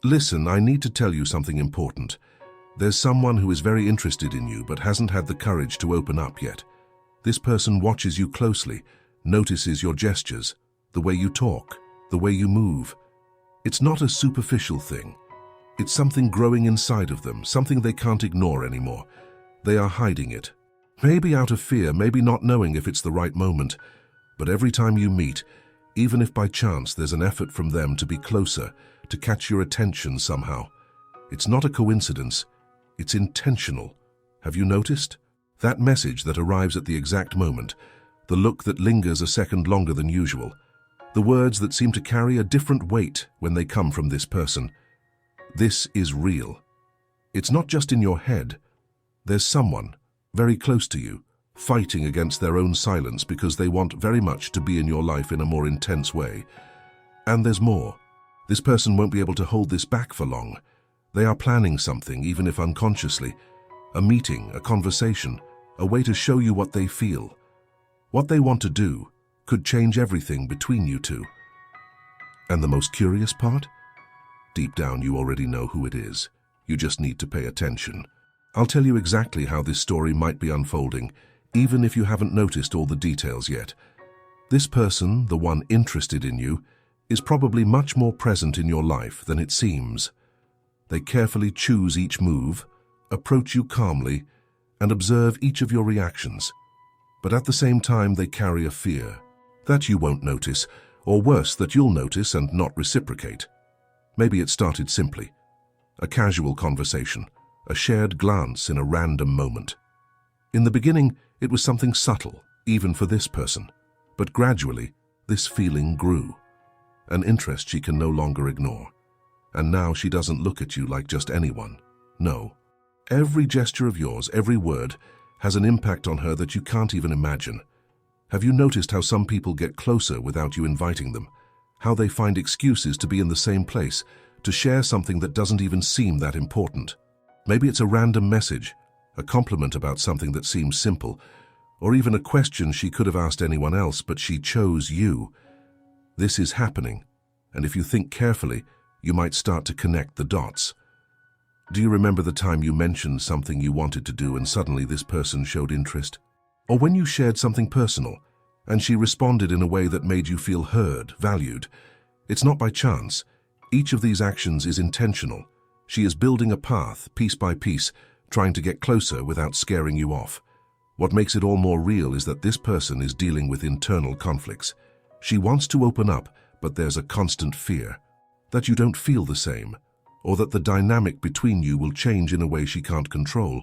Listen, I need to tell you something important. There's someone who is very interested in you but hasn't had the courage to open up yet. This person watches you closely, notices your gestures, the way you talk, the way you move. It's not a superficial thing. It's something growing inside of them, something they can't ignore anymore. They are hiding it. Maybe out of fear, maybe not knowing if it's the right moment. But every time you meet, even if by chance there's an effort from them to be closer, to catch your attention somehow, it's not a coincidence. It's intentional. Have you noticed? That message that arrives at the exact moment, the look that lingers a second longer than usual, the words that seem to carry a different weight when they come from this person. This is real. It's not just in your head. There's someone, very close to you, fighting against their own silence because they want very much to be in your life in a more intense way. And there's more. This person won't be able to hold this back for long. They are planning something, even if unconsciously. A meeting, a conversation, a way to show you what they feel. What they want to do could change everything between you two. And the most curious part? Deep down you already know who it is. You just need to pay attention. I'll tell you exactly how this story might be unfolding, even if you haven't noticed all the details yet. This person, the one interested in you, is probably much more present in your life than it seems. They carefully choose each move, approach you calmly, and observe each of your reactions. But at the same time, they carry a fear that you won't notice, or worse, that you'll notice and not reciprocate. Maybe it started simply. A casual conversation, a shared glance in a random moment. In the beginning, it was something subtle, even for this person. But gradually, this feeling grew. An interest she can no longer ignore. And now she doesn't look at you like just anyone. No. Every gesture of yours, every word, has an impact on her that you can't even imagine. Have you noticed how some people get closer without you inviting them? How they find excuses to be in the same place, to share something that doesn't even seem that important? Maybe it's a random message, a compliment about something that seems simple, or even a question she could have asked anyone else, but she chose you. This is happening, and if you think carefully, you might start to connect the dots. Do you remember the time you mentioned something you wanted to do and suddenly this person showed interest? Or when you shared something personal, and she responded in a way that made you feel heard, valued? It's not by chance. Each of these actions is intentional. She is building a path, piece by piece, trying to get closer without scaring you off. What makes it all more real is that this person is dealing with internal conflicts. She wants to open up, but there's a constant fear that you don't feel the same, or that the dynamic between you will change in a way she can't control.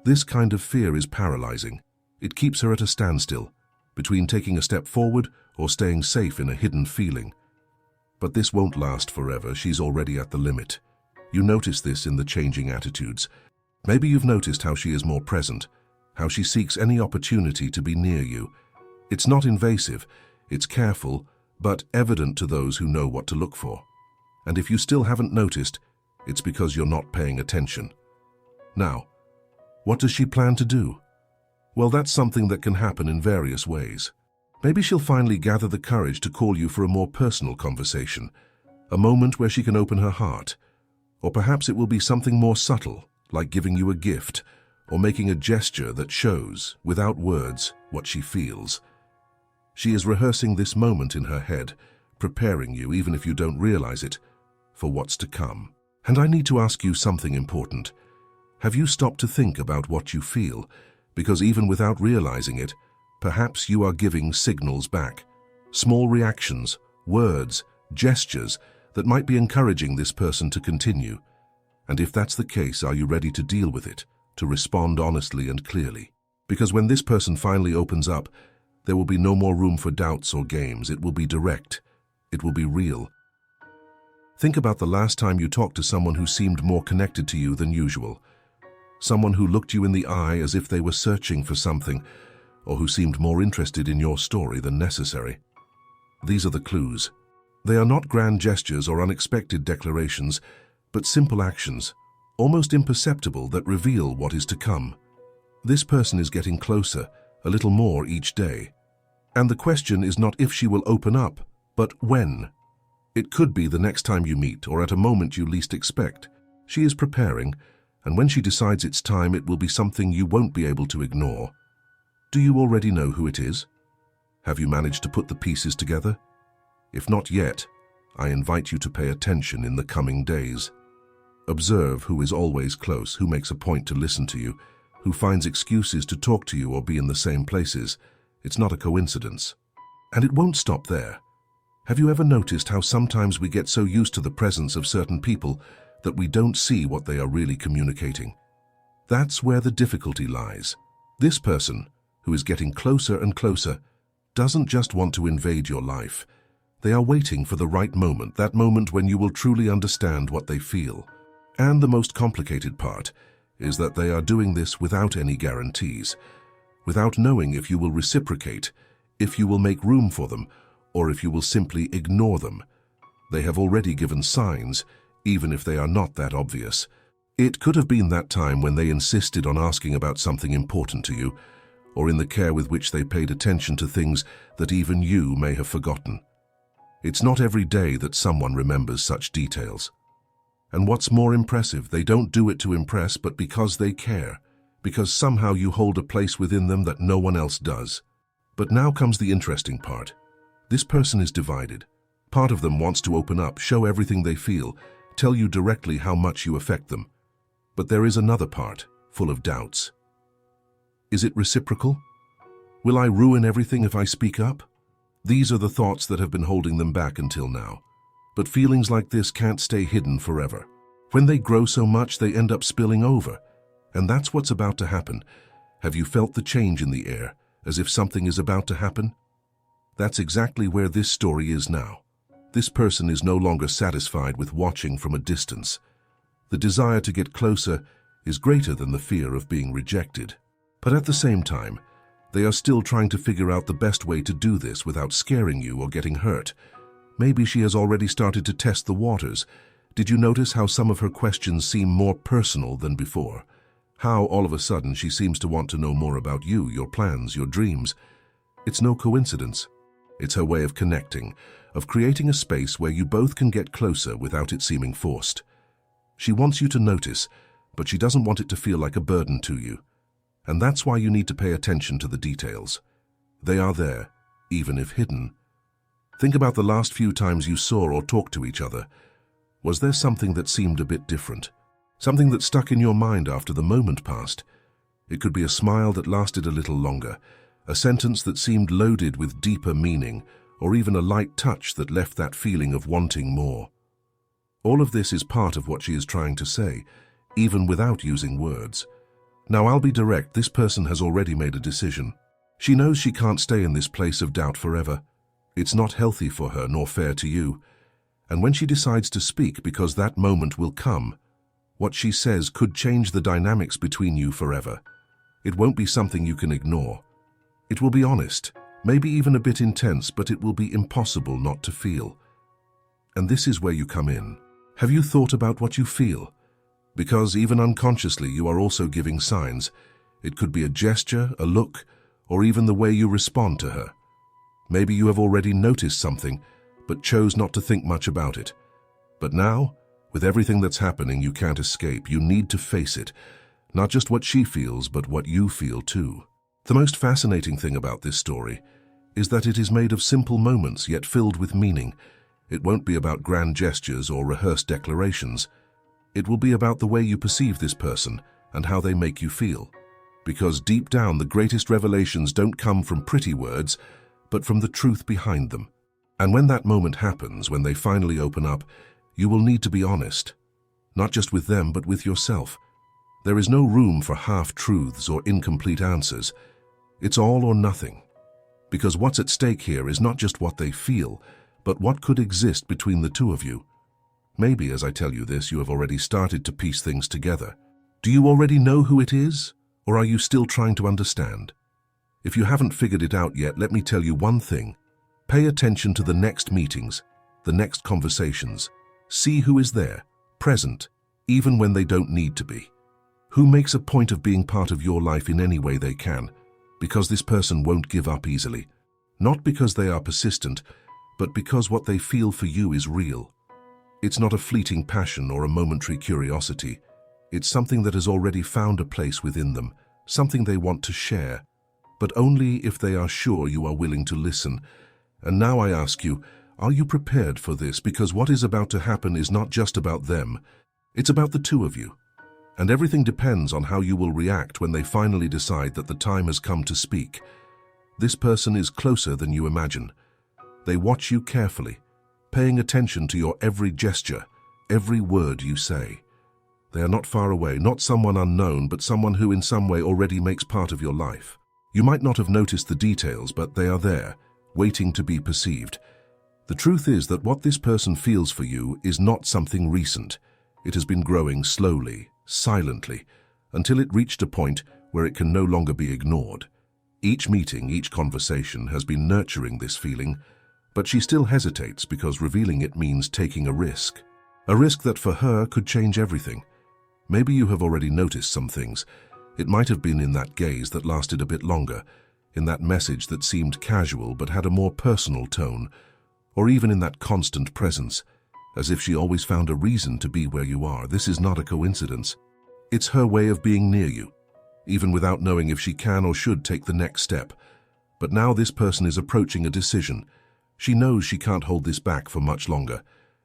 This kind of fear is paralyzing. It keeps her at a standstill, between taking a step forward or staying safe in a hidden feeling. But this won't last forever. She's already at the limit. You notice this in the changing attitudes. Maybe you've noticed how she is more present, how she seeks any opportunity to be near you. It's not invasive, it's careful, but evident to those who know what to look for. And if you still haven't noticed, it's because you're not paying attention. Now, what does she plan to do? Well, that's something that can happen in various ways. Maybe she'll finally gather the courage to call you for a more personal conversation, a moment where she can open her heart. Or perhaps it will be something more subtle, like giving you a gift, or making a gesture that shows, without words, what she feels. She is rehearsing this moment in her head, preparing you, even if you don't realize it, for what's to come. And I need to ask you something important. Have you stopped to think about what you feel? Because even without realizing it, perhaps you are giving signals back. Small reactions, words, gestures that might be encouraging this person to continue. And if that's the case, are you ready to deal with it, to respond honestly and clearly? Because when this person finally opens up, there will be no more room for doubts or games. It will be direct. It will be real. Think about the last time you talked to someone who seemed more connected to you than usual. Someone who looked you in the eye as if they were searching for something, or who seemed more interested in your story than necessary. These are the clues. They are not grand gestures or unexpected declarations, but simple actions, almost imperceptible, that reveal what is to come. This person is getting closer, a little more each day. And the question is not if she will open up, but when. It could be the next time you meet or at a moment you least expect. She is preparing, and when she decides it's time, it will be something you won't be able to ignore. Do you already know who it is? Have you managed to put the pieces together? If not yet, I invite you to pay attention in the coming days. Observe who is always close, who makes a point to listen to you, who finds excuses to talk to you or be in the same places. It's not a coincidence. And it won't stop there. Have you ever noticed how sometimes we get so used to the presence of certain people that we don't see what they are really communicating? That's where the difficulty lies. This person, who is getting closer and closer, doesn't just want to invade your life. They are waiting for the right moment, that moment when you will truly understand what they feel. And the most complicated part is that they are doing this without any guarantees, without knowing if you will reciprocate, if you will make room for them, or if you will simply ignore them. They have already given signs, even if they are not that obvious. It could have been that time when they insisted on asking about something important to you, or in the care with which they paid attention to things that even you may have forgotten. It's not every day that someone remembers such details. And what's more impressive, they don't do it to impress, but because they care, because somehow you hold a place within them that no one else does. But now comes the interesting part. This person is divided. Part of them wants to open up, show everything they feel, tell you directly how much you affect them. But there is another part, full of doubts. Is it reciprocal? Will I ruin everything if I speak up? These are the thoughts that have been holding them back until now. But feelings like this can't stay hidden forever. When they grow so much, they end up spilling over. And that's what's about to happen. Have you felt the change in the air, as if something is about to happen? That's exactly where this story is now. This person is no longer satisfied with watching from a distance. The desire to get closer is greater than the fear of being rejected. But at the same time, they are still trying to figure out the best way to do this without scaring you or getting hurt. Maybe she has already started to test the waters. Did you notice how some of her questions seem more personal than before? How all of a sudden she seems to want to know more about you, your plans, your dreams. It's no coincidence. It's her way of connecting, of creating a space where you both can get closer without it seeming forced. She wants you to notice, but she doesn't want it to feel like a burden to you. And that's why you need to pay attention to the details. They are there, even if hidden. Think about the last few times you saw or talked to each other. Was there something that seemed a bit different? Something that stuck in your mind after the moment passed? It could be a smile that lasted a little longer, a sentence that seemed loaded with deeper meaning, or even a light touch that left that feeling of wanting more. All of this is part of what she is trying to say, even without using words. Now I'll be direct, this person has already made a decision. She knows she can't stay in this place of doubt forever. It's not healthy for her nor fair to you. And when she decides to speak, because that moment will come, what she says could change the dynamics between you forever. It won't be something you can ignore. It will be honest, maybe even a bit intense, but it will be impossible not to feel. And this is where you come in. Have you thought about what you feel? Because even unconsciously you are also giving signs. It could be a gesture, a look, or even the way you respond to her. Maybe you have already noticed something, but chose not to think much about it. But now, with everything that's happening, you can't escape. You need to face it. Not just what she feels, but what you feel too. The most fascinating thing about this story is that it is made of simple moments, yet filled with meaning. It won't be about grand gestures or rehearsed declarations. It will be about the way you perceive this person and how they make you feel. Because deep down, the greatest revelations don't come from pretty words, but from the truth behind them. And when that moment happens, when they finally open up, you will need to be honest. Not just with them, but with yourself. There is no room for half-truths or incomplete answers. It's all or nothing. Because what's at stake here is not just what they feel, but what could exist between the two of you. Maybe, as I tell you this, you have already started to piece things together. Do you already know who it is, or are you still trying to understand? If you haven't figured it out yet, let me tell you one thing. Pay attention to the next meetings, the next conversations. See who is there, present, even when they don't need to be. Who makes a point of being part of your life in any way they can, because this person won't give up easily. Not because they are persistent, but because what they feel for you is real. It's not a fleeting passion or a momentary curiosity. It's something that has already found a place within them, something they want to share, but only if they are sure you are willing to listen. And now I ask you, are you prepared for this? Because what is about to happen is not just about them, it's about the two of you. And everything depends on how you will react when they finally decide that the time has come to speak. This person is closer than you imagine. They watch you carefully, paying attention to your every gesture, every word you say. They are not far away, not someone unknown, but someone who in some way already makes part of your life. You might not have noticed the details, but they are there, waiting to be perceived. The truth is that what this person feels for you is not something recent. It has been growing slowly, silently, until it reached a point where it can no longer be ignored. Each meeting, each conversation has been nurturing this feeling, but she still hesitates because revealing it means taking a risk. A risk that for her could change everything. Maybe you have already noticed some things. It might have been in that gaze that lasted a bit longer, in that message that seemed casual but had a more personal tone, or even in that constant presence, as if she always found a reason to be where you are. This is not a coincidence. It's her way of being near you, even without knowing if she can or should take the next step. But now this person is approaching a decision. She knows she can't hold this back for much longer,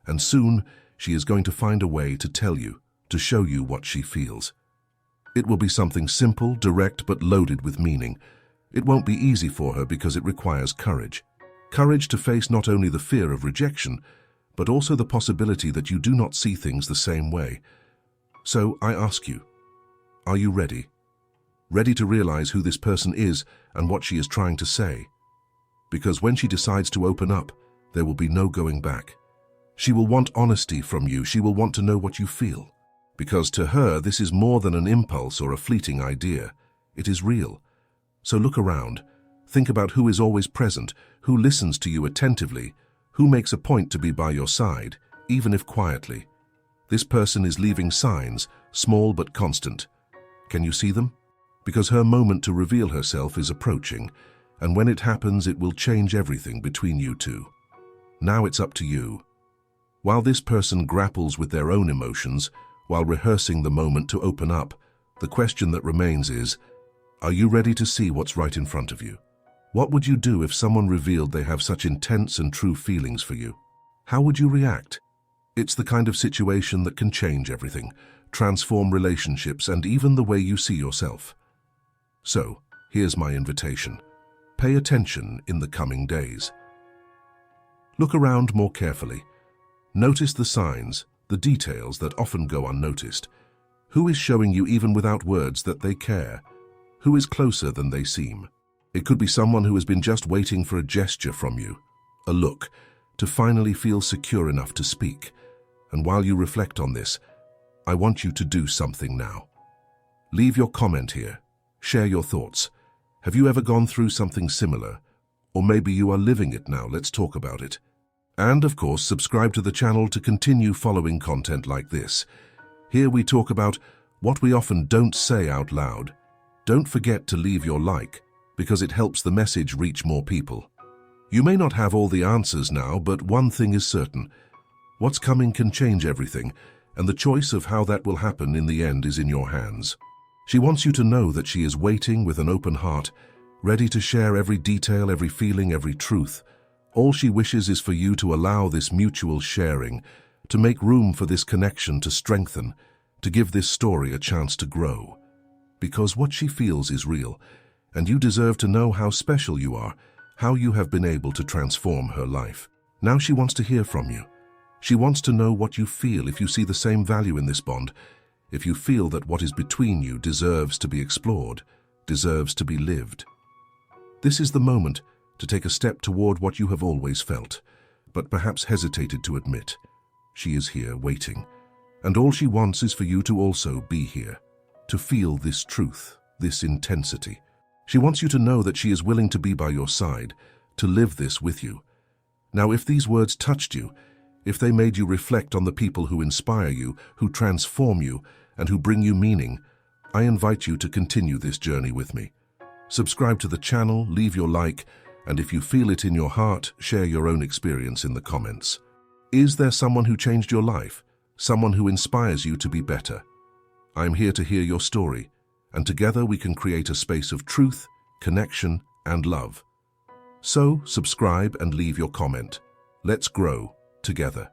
and soon she is going to find a way to tell you, to show you what she feels. It will be something simple, direct, but loaded with meaning. It won't be easy for her because it requires courage. Courage to face not only the fear of rejection, but also the possibility that you do not see things the same way. So I ask you, are you ready? Ready to realize who this person is and what she is trying to say? Because when she decides to open up, there will be no going back. She will want honesty from you. She will want to know what you feel. Because to her, this is more than an impulse or a fleeting idea. It is real. So look around. Think about who is always present, who listens to you attentively, who makes a point to be by your side, even if quietly. This person is leaving signs, small but constant. Can you see them? Because her moment to reveal herself is approaching, and when it happens, it will change everything between you two. Now it's up to you. While this person grapples with their own emotions, while rehearsing the moment to open up, the question that remains is, are you ready to see what's right in front of you? What would you do if someone revealed they have such intense and true feelings for you? How would you react? It's the kind of situation that can change everything, transform relationships, and even the way you see yourself. So, here's my invitation. Pay attention in the coming days. Look around more carefully. Notice the signs, the details that often go unnoticed. Who is showing you, even without words, that they care? Who is closer than they seem? It could be someone who has been just waiting for a gesture from you, a look, to finally feel secure enough to speak. And while you reflect on this, I want you to do something now. Leave your comment here. Share your thoughts. Have you ever gone through something similar? Or maybe you are living it now. Let's talk about it. And of course, subscribe to the channel to continue following content like this. Here we talk about what we often don't say out loud. Don't forget to leave your like, because it helps the message reach more people. You may not have all the answers now, but one thing is certain. What's coming can change everything, and the choice of how that will happen in the end is in your hands. She wants you to know that she is waiting with an open heart, ready to share every detail, every feeling, every truth. All she wishes is for you to allow this mutual sharing, to make room for this connection to strengthen, to give this story a chance to grow. Because what she feels is real, and you deserve to know how special you are, how you have been able to transform her life. Now she wants to hear from you. She wants to know what you feel, if you see the same value in this bond, if you feel that what is between you deserves to be explored, deserves to be lived. This is the moment to take a step toward what you have always felt, but perhaps hesitated to admit. She is here waiting, and all she wants is for you to also be here, to feel this truth, this intensity. She wants you to know that she is willing to be by your side, to live this with you. Now, if these words touched you, if they made you reflect on the people who inspire you, who transform you, and who bring you meaning, I invite you to continue this journey with me. Subscribe to the channel, leave your like, And if you feel it in your heart, share your own experience in the comments. Is there someone who changed your life? Someone who inspires you to be better? I'm here to hear your story, and together we can create a space of truth, connection, and love. So, subscribe and leave your comment. Let's grow together.